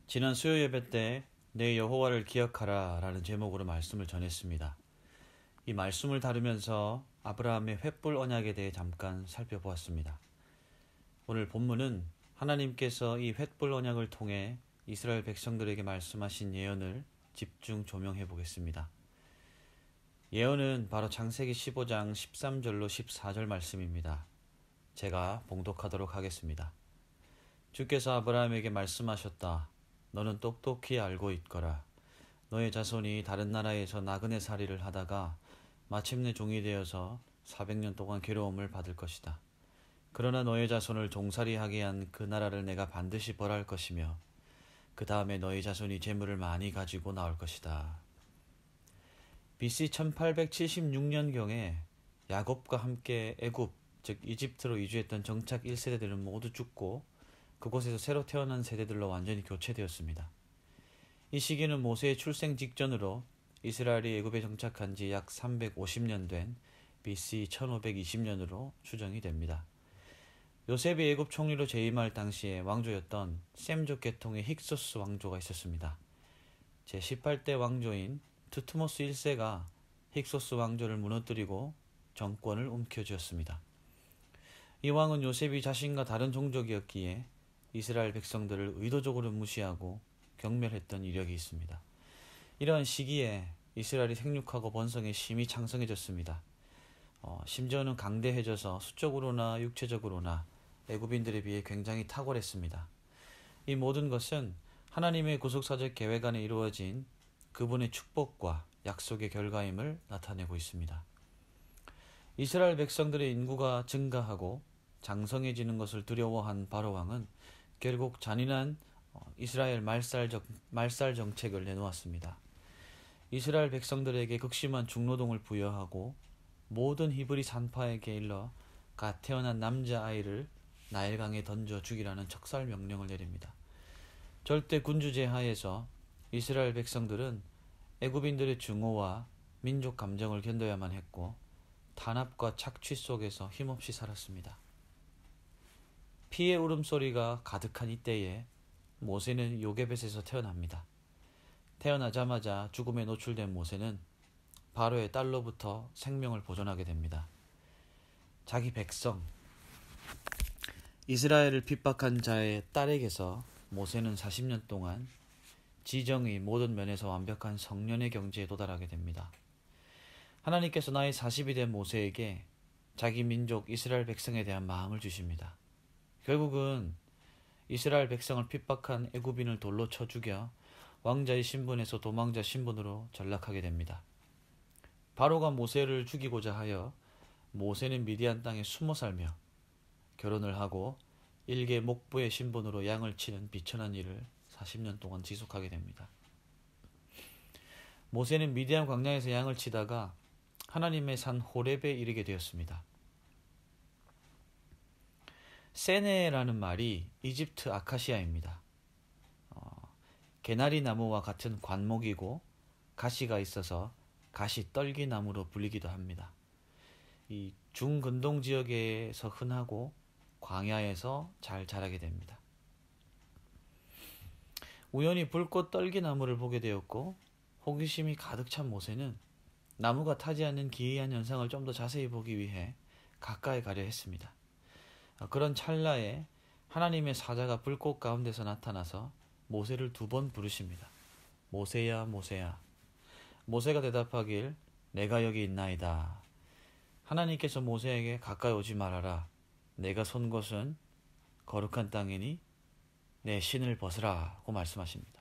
지난 수요 예배 때 내 여호와를 기억하라 라는 제목으로 말씀을 전했습니다. 이 말씀을 다루면서 아브라함의 횃불 언약에 대해 잠깐 살펴보았습니다. 오늘 본문은 하나님께서 이 횃불 언약을 통해 이스라엘 백성들에게 말씀하신 예언을 집중 조명해 보겠습니다. 예언은 바로 창세기 15장 13절로 14절 말씀입니다. 제가 봉독하도록 하겠습니다. 주께서 아브라함에게 말씀하셨다. 너는 똑똑히 알고 있거라. 너의 자손이 다른 나라에서 나그네 살이를 하다가 마침내 종이 되어서 400년 동안 괴로움을 받을 것이다. 그러나 너의 자손을 종살이하게 한 그 나라를 내가 반드시 벌할 것이며 그 다음에 너의 자손이 재물을 많이 가지고 나올 것이다. BC 1876년경에 야곱과 함께 애굽, 즉 이집트로 이주했던 정착 1세대들은 모두 죽고 그곳에서 새로 태어난 세대들로 완전히 교체되었습니다. 이 시기는 모세의 출생 직전으로 이스라엘이 애굽에 정착한 지 약 350년 된 BC 1520년으로 추정이 됩니다. 요셉이 애굽 총리로 재임할 당시에 왕조였던 셈족 계통의 힉소스 왕조가 있었습니다. 제18대 왕조인 투트모스 1세가 힉소스 왕조를 무너뜨리고 정권을 움켜쥐었습니다. 이 왕은 요셉이 자신과 다른 종족이었기에 이스라엘 백성들을 의도적으로 무시하고 경멸했던 이력이 있습니다. 이러한 시기에 이스라엘이 생육하고 번성에 심히 창성해졌습니다. 심지어는 강대해져서 수적으로나 육체적으로나 애굽인들에 비해 굉장히 탁월했습니다. 이 모든 것은 하나님의 구속사적 계획 안에 이루어진 그분의 축복과 약속의 결과임을 나타내고 있습니다. 이스라엘 백성들의 인구가 증가하고 장성해지는 것을 두려워한 바로 왕은 결국 잔인한 이스라엘 말살 정책을 내놓았습니다. 이스라엘 백성들에게 극심한 중노동을 부여하고 모든 히브리 산파에게 일러 갓 태어난 남자아이를 나일강에 던져 죽이라는 척살 명령을 내립니다. 절대 군주제 하에서 이스라엘 백성들은 애굽인들의 증오와 민족 감정을 견뎌야만 했고 탄압과 착취 속에서 힘없이 살았습니다. 피의 울음소리가 가득한 이때에 모세는 요게벳에서 태어납니다. 태어나자마자 죽음에 노출된 모세는 바로의 딸로부터 생명을 보존하게 됩니다. 자기 백성 이스라엘을 핍박한 자의 딸에게서 모세는 40년 동안 지정의 모든 면에서 완벽한 성년의 경지에 도달하게 됩니다. 하나님께서 나이 40이 된 모세에게 자기 민족 이스라엘 백성에 대한 마음을 주십니다. 결국은 이스라엘 백성을 핍박한 애굽인을 돌로 쳐 죽여 왕자의 신분에서 도망자 신분으로 전락하게 됩니다. 바로가 모세를 죽이고자 하여 모세는 미디안 땅에 숨어 살며 결혼을 하고 일개 목부의 신분으로 양을 치는 비천한 일을 40년 동안 지속하게 됩니다. 모세는 미디안 광야에서 양을 치다가 하나님의 산 호렙에 이르게 되었습니다. 세네라는 말이 이집트 아카시아입니다. 개나리 나무와 같은 관목이고 가시가 있어서 가시 떨기나무로 불리기도 합니다. 이 중근동 지역에서 흔하고 광야에서 잘 자라게 됩니다. 우연히 불꽃 떨기나무를 보게 되었고 호기심이 가득 찬 모세는 나무가 타지 않는 기이한 현상을 좀 더 자세히 보기 위해 가까이 가려 했습니다. 그런 찰나에 하나님의 사자가 불꽃 가운데서 나타나서 모세를 2번 부르십니다. 모세야, 모세야. 모세가 대답하길 내가 여기 있나이다. 하나님께서 모세에게 가까이 오지 말아라. 내가 선 곳은 거룩한 땅이니 내 신을 벗으라고 말씀하십니다.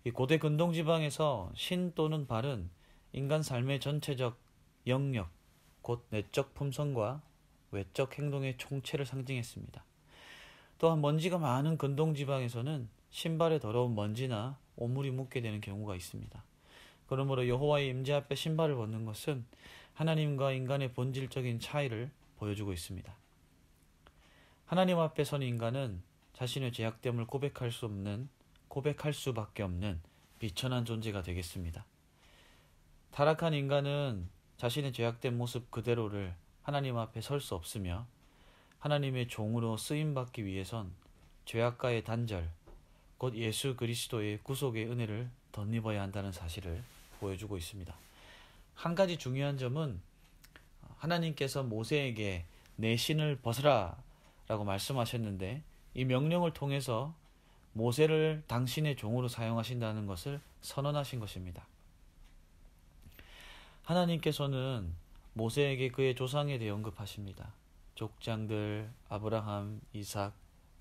이 고대 근동 지방에서 신 또는 발은 인간 삶의 전체적 영역, 곧 내적 품성과 외적 행동의 총체를 상징했습니다. 또한 먼지가 많은 근동 지방에서는 신발에 더러운 먼지나 오물이 묻게 되는 경우가 있습니다. 그러므로 여호와의 임재 앞에 신발을 벗는 것은 하나님과 인간의 본질적인 차이를 보여주고 있습니다. 하나님 앞에 선 인간은 자신의 죄악됨을 고백할 수밖에 없는 비천한 존재가 되겠습니다. 타락한 인간은 자신의 죄악된 모습 그대로를 하나님 앞에 설 수 없으며 하나님의 종으로 쓰임받기 위해선 죄악과의 단절, 곧 예수 그리스도의 구속의 은혜를 덧입어야 한다는 사실을 보여주고 있습니다. 한 가지 중요한 점은 하나님께서 모세에게 내 신을 벗으라 라고 말씀하셨는데, 이 명령을 통해서 모세를 당신의 종으로 사용하신다는 것을 선언하신 것입니다. 하나님께서는 모세에게 그의 조상에 대해 언급하십니다. 족장들 아브라함, 이삭,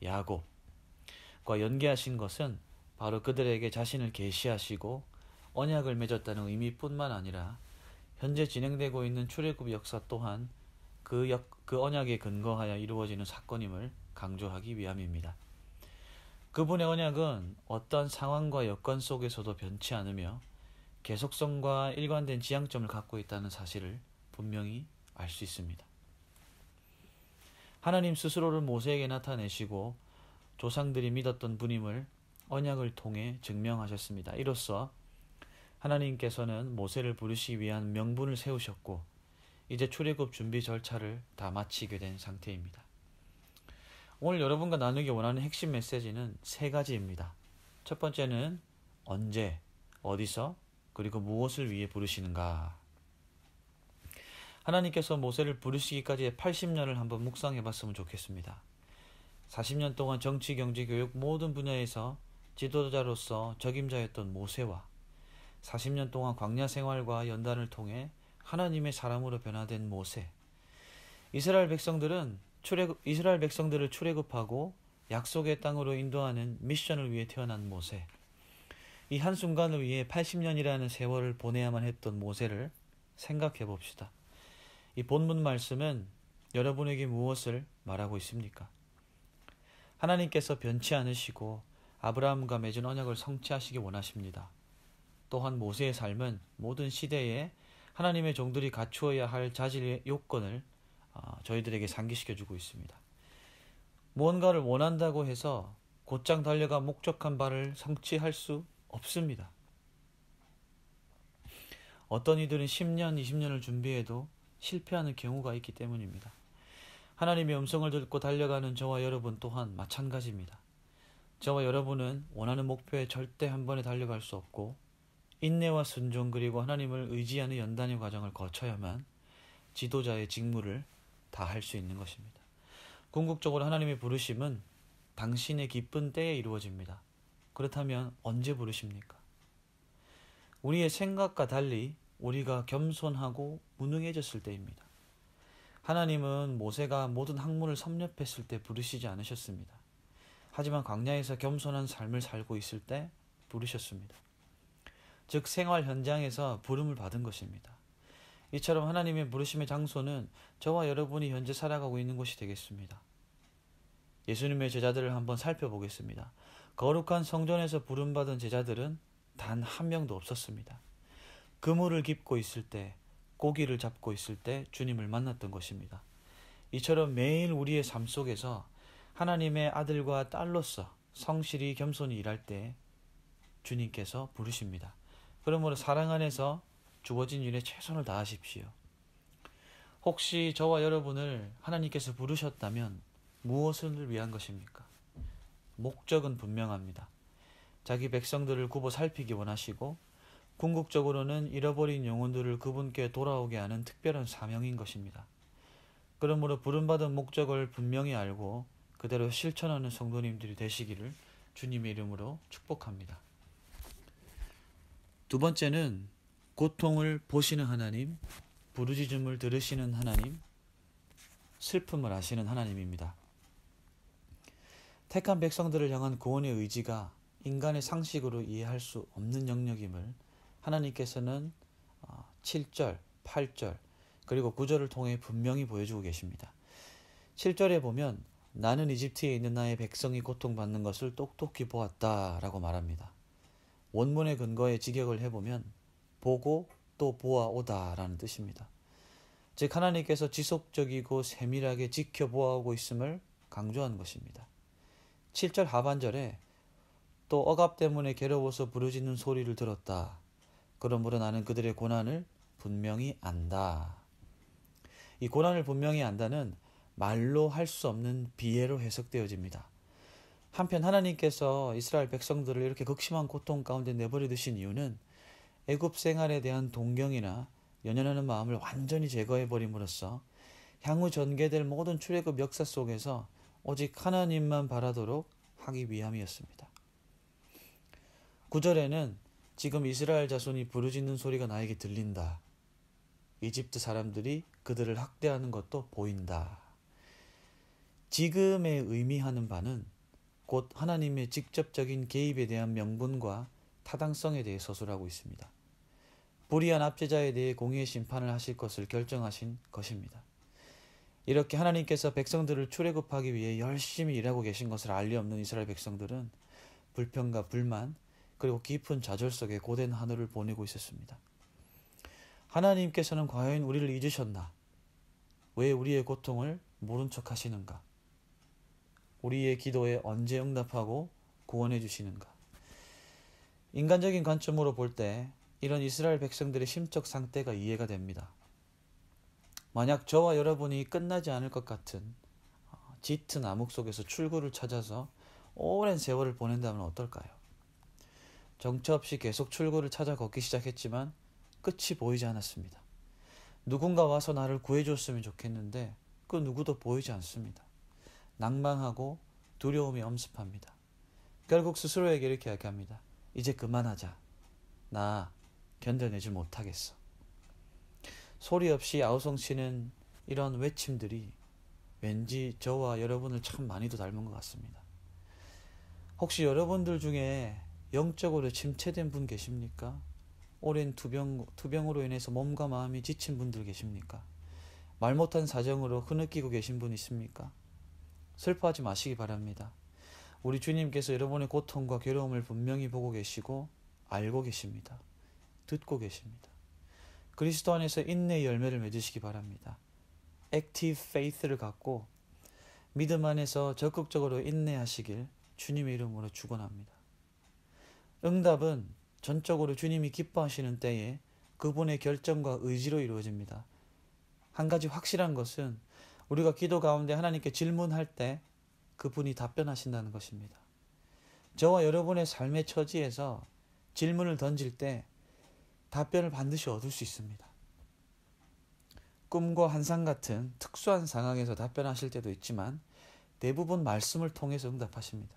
야곱과 연계하신 것은 바로 그들에게 자신을 계시하시고 언약을 맺었다는 의미뿐만 아니라 현재 진행되고 있는 출애굽 역사 또한 그 언약에 근거하여 이루어지는 사건임을 강조하기 위함입니다. 그분의 언약은 어떤 상황과 여건 속에서도 변치 않으며 계속성과 일관된 지향점을 갖고 있다는 사실을 분명히 알 수 있습니다. 하나님 스스로를 모세에게 나타내시고 조상들이 믿었던 분임을 언약을 통해 증명하셨습니다. 이로써 하나님께서는 모세를 부르시기 위한 명분을 세우셨고 이제 출애굽 준비 절차를 다 마치게 된 상태입니다. 오늘 여러분과 나누기 원하는 핵심 메시지는 세 가지입니다. 첫 번째는 언제, 어디서, 그리고 무엇을 위해 부르시는가. 하나님께서 모세를 부르시기까지의 80년을 한번 묵상해 봤으면 좋겠습니다. 40년 동안 정치, 경제, 교육 모든 분야에서 지도자로서 적임자였던 모세와 40년 동안 광야 생활과 연단을 통해 하나님의 사람으로 변화된 모세. 이스라엘 백성들을 출애굽하고 약속의 땅으로 인도하는 미션을 위해 태어난 모세. 이 한순간을 위해 80년이라는 세월을 보내야만 했던 모세를 생각해 봅시다. 이 본문 말씀은 여러분에게 무엇을 말하고 있습니까? 하나님께서 변치 않으시고 아브라함과 맺은 언약을 성취하시기 원하십니다. 또한 모세의 삶은 모든 시대에 하나님의 종들이 갖추어야 할 자질의 요건을 저희들에게 상기시켜주고 있습니다. 무언가를 원한다고 해서 곧장 달려가 목적한 바를 성취할 수 없습니다. 어떤 이들은 10년, 20년을 준비해도 실패하는 경우가 있기 때문입니다. 하나님의 음성을 듣고 달려가는 저와 여러분 또한 마찬가지입니다. 저와 여러분은 원하는 목표에 절대 한 번에 달려갈 수 없고 인내와 순종 그리고 하나님을 의지하는 연단의 과정을 거쳐야만 지도자의 직무를 다할 수 있는 것입니다. 궁극적으로 하나님의 부르심은 당신의 기쁜 때에 이루어집니다. 그렇다면 언제 부르십니까? 우리의 생각과 달리 우리가 겸손하고 무능해졌을 때입니다. 하나님은 모세가 모든 학문을 섭렵했을 때 부르시지 않으셨습니다. 하지만 광야에서 겸손한 삶을 살고 있을 때 부르셨습니다. 즉 생활 현장에서 부름을 받은 것입니다. 이처럼 하나님의 부르심의 장소는 저와 여러분이 현재 살아가고 있는 곳이 되겠습니다. 예수님의 제자들을 한번 살펴보겠습니다. 거룩한 성전에서 부름받은 제자들은 단 한 명도 없었습니다. 그물을 깁고 있을 때, 고기를 잡고 있을 때 주님을 만났던 것입니다. 이처럼 매일 우리의 삶 속에서 하나님의 아들과 딸로서 성실히 겸손히 일할 때 주님께서 부르십니다. 그러므로 사랑 안에서 주어진 일에 최선을 다하십시오. 혹시 저와 여러분을 하나님께서 부르셨다면 무엇을 위한 것입니까? 목적은 분명합니다. 자기 백성들을 굽어 살피기 원하시고 궁극적으로는 잃어버린 영혼들을 그분께 돌아오게 하는 특별한 사명인 것입니다. 그러므로 부름받은 목적을 분명히 알고 그대로 실천하는 성도님들이 되시기를 주님의 이름으로 축복합니다. 두 번째는 고통을 보시는 하나님, 부르짖음을 들으시는 하나님, 슬픔을 아시는 하나님입니다. 택한 백성들을 향한 구원의 의지가 인간의 상식으로 이해할 수 없는 영역임을 하나님께서는 7절, 8절, 그리고 9절을 통해 분명히 보여주고 계십니다. 7절에 보면 나는 이집트에 있는 나의 백성이 고통받는 것을 똑똑히 보았다 라고 말합니다. 원문의 근거에 직역을 해보면 보고 또 보아오다 라는 뜻입니다. 즉 하나님께서 지속적이고 세밀하게 지켜보아오고 있음을 강조한 것입니다. 7절 하반절에 또 억압 때문에 괴로워서 부르짖는 소리를 들었다. 그러므로 나는 그들의 고난을 분명히 안다. 이 고난을 분명히 안다는 말로 할 수 없는 비애로 해석되어집니다. 한편 하나님께서 이스라엘 백성들을 이렇게 극심한 고통 가운데 내버려 두신 이유는 애굽 생활에 대한 동경이나 연연하는 마음을 완전히 제거해 버림으로써 향후 전개될 모든 출애굽 역사 속에서 오직 하나님만 바라도록 하기 위함이었습니다. 9절에는 지금 이스라엘 자손이 부르짖는 소리가 나에게 들린다. 이집트 사람들이 그들을 학대하는 것도 보인다. 지금에 의미하는 바는 곧 하나님의 직접적인 개입에 대한 명분과 타당성에 대해 서술하고 있습니다. 불의한 압제자에 대해 공의의 심판을 하실 것을 결정하신 것입니다. 이렇게 하나님께서 백성들을 출애굽하기 위해 열심히 일하고 계신 것을 알리 없는 이스라엘 백성들은 불평과 불만 그리고 깊은 좌절 속에 고된 하루를 보내고 있었습니다. 하나님께서는 과연 우리를 잊으셨나? 왜 우리의 고통을 모른 척 하시는가? 우리의 기도에 언제 응답하고 구원해 주시는가? 인간적인 관점으로 볼 때 이런 이스라엘 백성들의 심적 상태가 이해가 됩니다. 만약 저와 여러분이 끝나지 않을 것 같은 짙은 암흑 속에서 출구를 찾아서 오랜 세월을 보낸다면 어떨까요? 정처 없이 계속 출구를 찾아 걷기 시작했지만 끝이 보이지 않았습니다. 누군가 와서 나를 구해줬으면 좋겠는데 그 누구도 보이지 않습니다. 낭망하고 두려움이 엄습합니다. 결국 스스로에게 이렇게 이야기합니다. 이제 그만하자. 나 견뎌내지 못하겠어. 소리 없이 아우성치는 이런 외침들이 왠지 저와 여러분을 참 많이도 닮은 것 같습니다. 혹시 여러분들 중에 영적으로 침체된 분 계십니까? 오랜 투병으로 인해서 몸과 마음이 지친 분들 계십니까? 말 못한 사정으로 흐느끼고 계신 분 있습니까? 슬퍼하지 마시기 바랍니다. 우리 주님께서 여러분의 고통과 괴로움을 분명히 보고 계시고 알고 계십니다. 듣고 계십니다. 그리스도 안에서 인내의 열매를 맺으시기 바랍니다. Active Faith를 갖고 믿음 안에서 적극적으로 인내하시길 주님의 이름으로 축원합니다. 응답은 전적으로 주님이 기뻐하시는 때에 그분의 결정과 의지로 이루어집니다. 한 가지 확실한 것은 우리가 기도 가운데 하나님께 질문할 때 그분이 답변하신다는 것입니다. 저와 여러분의 삶의 처지에서 질문을 던질 때 답변을 반드시 얻을 수 있습니다. 꿈과 환상 같은 특수한 상황에서 답변하실 때도 있지만 대부분 말씀을 통해서 응답하십니다.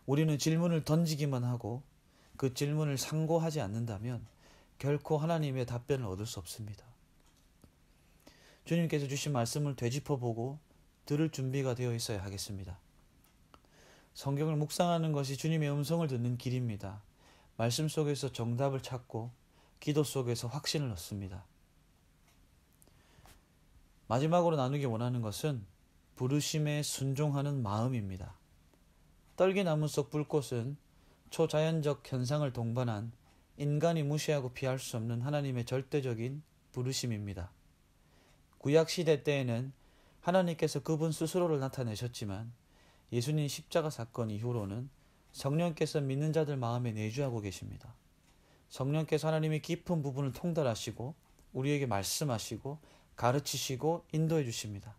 우리는 질문을 던지기만 하고 그 질문을 상고하지 않는다면 결코 하나님의 답변을 얻을 수 없습니다. 주님께서 주신 말씀을 되짚어보고 들을 준비가 되어 있어야 하겠습니다. 성경을 묵상하는 것이 주님의 음성을 듣는 길입니다. 말씀 속에서 정답을 찾고 기도 속에서 확신을 얻습니다. 마지막으로 나누기 원하는 것은 부르심에 순종하는 마음입니다. 떨기나무 속 불꽃은 초자연적 현상을 동반한 인간이 무시하고 피할 수 없는 하나님의 절대적인 부르심입니다. 구약시대 때에는 하나님께서 그분 스스로를 나타내셨지만 예수님 십자가 사건 이후로는 성령께서 믿는 자들 마음에 내주하고 계십니다. 성령께서 하나님의 깊은 부분을 통달하시고 우리에게 말씀하시고 가르치시고 인도해 주십니다.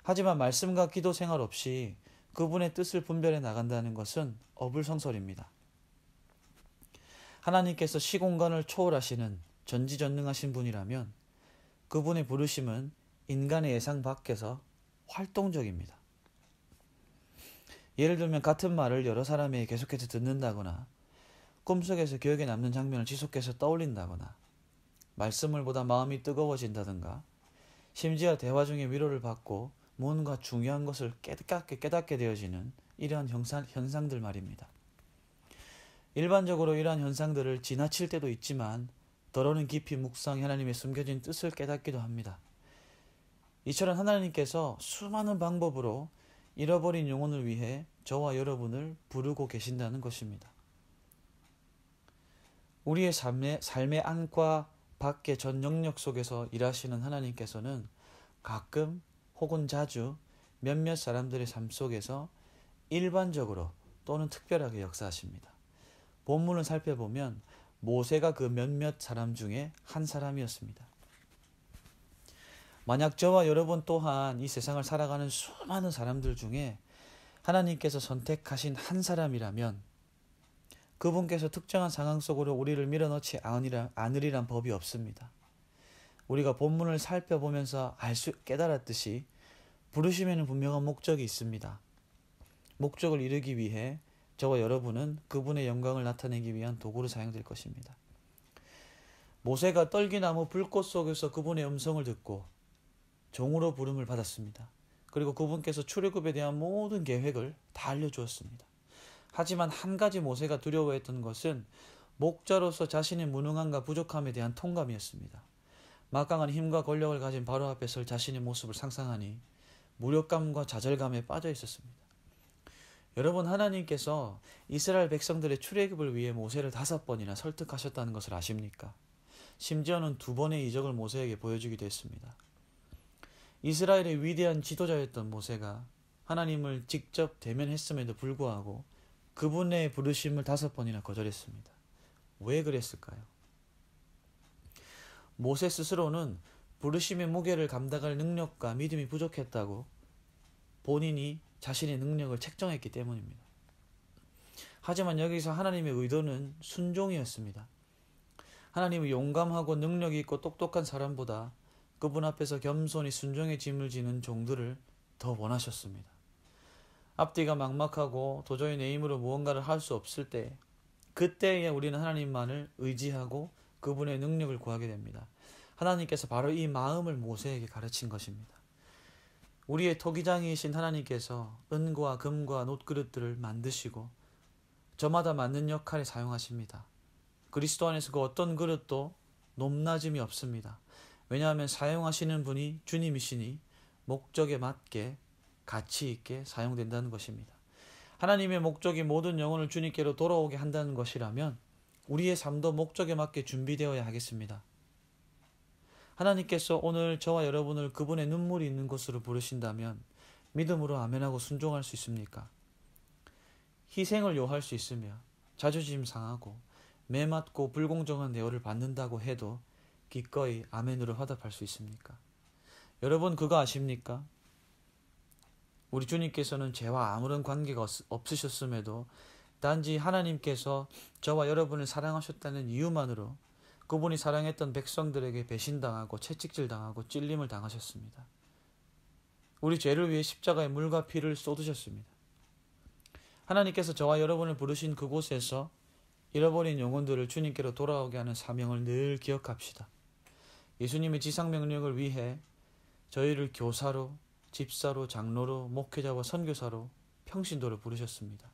하지만 말씀과 기도 생활 없이 그분의 뜻을 분별해 나간다는 것은 어불성설입니다. 하나님께서 시공간을 초월하시는 전지전능하신 분이라면 그분의 부르심은 인간의 예상 밖에서 활동적입니다. 예를 들면 같은 말을 여러 사람에게 계속해서 듣는다거나 꿈속에서 기억에 남는 장면을 지속해서 떠올린다거나 말씀을 보다 마음이 뜨거워진다든가 심지어 대화 중에 위로를 받고 뭔가 중요한 것을 깨닫게 되어지는 이러한 현상들 말입니다. 일반적으로 이러한 현상들을 지나칠 때도 있지만 더러는 깊이 묵상해 하나님의 숨겨진 뜻을 깨닫기도 합니다. 이처럼 하나님께서 수많은 방법으로 잃어버린 영혼을 위해 저와 여러분을 부르고 계신다는 것입니다. 우리의 삶의 안과 밖의 전 영역 속에서 일하시는 하나님께서는 가끔 혹은 자주 몇몇 사람들의 삶 속에서 일반적으로 또는 특별하게 역사하십니다. 본문을 살펴보면 모세가 그 몇몇 사람 중에 한 사람이었습니다. 만약 저와 여러분 또한 이 세상을 살아가는 수많은 사람들 중에 하나님께서 선택하신 한 사람이라면 그분께서 특정한 상황 속으로 우리를 밀어넣지 않으리란 법이 없습니다. 우리가 본문을 살펴보면서 깨달았듯이 부르심에는 분명한 목적이 있습니다. 목적을 이루기 위해 저와 여러분은 그분의 영광을 나타내기 위한 도구로 사용될 것입니다. 모세가 떨기나무 불꽃 속에서 그분의 음성을 듣고 종으로 부름을 받았습니다. 그리고 그분께서 출애굽에 대한 모든 계획을 다 알려주었습니다. 하지만 한 가지 모세가 두려워했던 것은 목자로서 자신의 무능함과 부족함에 대한 통감이었습니다. 막강한 힘과 권력을 가진 바로 앞에 설 자신의 모습을 상상하니 무력감과 좌절감에 빠져 있었습니다. 여러분, 하나님께서 이스라엘 백성들의 출애굽을 위해 모세를 5번이나 설득하셨다는 것을 아십니까? 심지어는 2번의 이적을 모세에게 보여주기도 했습니다. 이스라엘의 위대한 지도자였던 모세가 하나님을 직접 대면했음에도 불구하고 그분의 부르심을 5번이나 거절했습니다. 왜 그랬을까요? 모세 스스로는 부르심의 무게를 감당할 능력과 믿음이 부족했다고 본인이 자신의 능력을 책정했기 때문입니다. 하지만 여기서 하나님의 의도는 순종이었습니다. 하나님은 용감하고 능력이 있고 똑똑한 사람보다 그분 앞에서 겸손히 순종의 짐을 지는 종들을 더 원하셨습니다. 앞뒤가 막막하고 도저히 내 힘으로 무언가를 할 수 없을 때, 그때에 우리는 하나님만을 의지하고 그분의 능력을 구하게 됩니다. 하나님께서 바로 이 마음을 모세에게 가르친 것입니다. 우리의 토기장이신 하나님께서 은과 금과 놋그릇들을 만드시고 저마다 맞는 역할에 사용하십니다. 그리스도 안에서 그 어떤 그릇도 높낮음이 없습니다. 왜냐하면 사용하시는 분이 주님이시니 목적에 맞게 가치 있게 사용된다는 것입니다. 하나님의 목적이 모든 영혼을 주님께로 돌아오게 한다는 것이라면 우리의 삶도 목적에 맞게 준비되어야 하겠습니다. 하나님께서 오늘 저와 여러분을 그분의 눈물이 있는 곳으로 부르신다면 믿음으로 아멘하고 순종할 수 있습니까? 희생을 요할 수 있으며 자존심 상하고 매맞고 불공정한 대우를 받는다고 해도 기꺼이 아멘으로 화답할 수 있습니까? 여러분, 그거 아십니까? 우리 주님께서는 죄와 아무런 관계가 없으셨음에도 단지 하나님께서 저와 여러분을 사랑하셨다는 이유만으로 그분이 사랑했던 백성들에게 배신당하고 채찍질당하고 찔림을 당하셨습니다. 우리 죄를 위해 십자가에 물과 피를 쏟으셨습니다. 하나님께서 저와 여러분을 부르신 그곳에서 잃어버린 영혼들을 주님께로 돌아오게 하는 사명을 늘 기억합시다. 예수님의 지상명령을 위해 저희를 교사로, 집사로, 장로로, 목회자와 선교사로, 평신도로 부르셨습니다.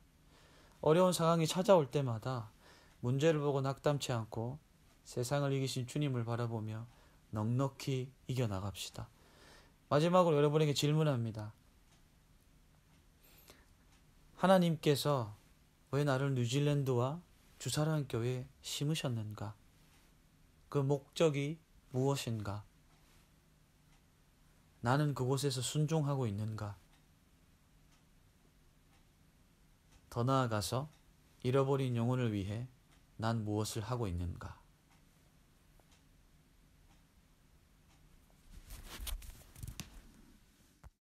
어려운 상황이 찾아올 때마다 문제를 보고 낙담치 않고 세상을 이기신 주님을 바라보며 넉넉히 이겨나갑시다. 마지막으로 여러분에게 질문합니다. 하나님께서 왜 나를 뉴질랜드와 주사랑교회에 심으셨는가? 그 목적이 무엇인가? 나는 그곳에서 순종하고 있는가? 더 나아가서 잃어버린 영혼을 위해 난 무엇을 하고 있는가?